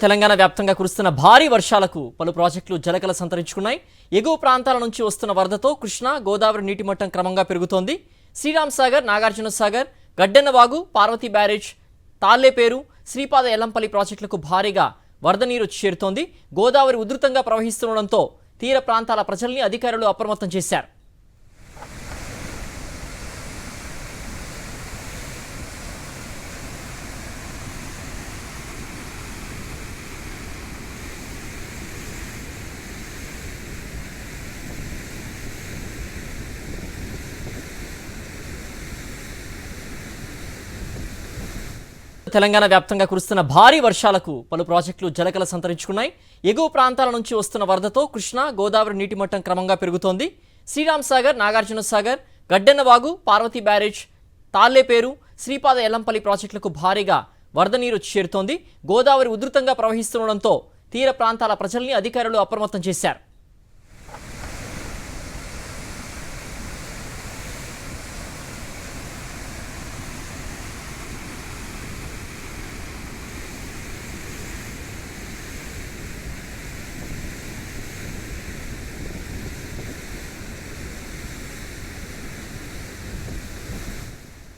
తెలంగాణ వ్యాప్తంగా కురుస్తున్న భారీ వర్షాలకు పలు ప్రాజెక్టులు జలకల సంతరించుకున్నాయి. ఎగువ ప్రాంతాల నుంచి వస్తున్న వరదతో కృష్ణా గోదావరి నీటి మట్టం క్రమంగా పెరుగుతోంది. శ్రీరామ్ సాగర్, నాగార్జున సాగర్, గడ్డెన్నవాగు, పార్వతీ బ్యారేజ్, తాళ్లేపేరు, శ్రీపాద ఎల్లంపల్లి ప్రాజెక్టులకు భారీగా వరద నీరు చేరుతోంది. గోదావరి ఉధృతంగా ప్రవహిస్తుండటంతో తీర ప్రాంతాల ప్రజల్ని అధికారులు అప్రమత్తం చేశారు. తెలంగాణ వ్యాప్తంగా కురుస్తున్న భారీ వర్షాలకు పలు ప్రాజెక్టులు జలకల సంతరించుకున్నాయి. ఎగువ ప్రాంతాల నుంచి వస్తున్న వరదతో కృష్ణా గోదావరి నీటి మట్టం క్రమంగా పెరుగుతోంది. శ్రీరామ్ సాగర్, నాగార్జున సాగర్, గడ్డెన్నవాగు, పార్వతీ బ్యారేజ్, తాళ్లేపేరు, శ్రీపాద ఎల్లంపల్లి ప్రాజెక్టులకు భారీగా వరద నీరు చేరుతోంది. గోదావరి ఉధృతంగా ప్రవహిస్తుండటంతో తీర ప్రాంతాల ప్రజల్ని అధికారులు అప్రమత్తం చేశారు.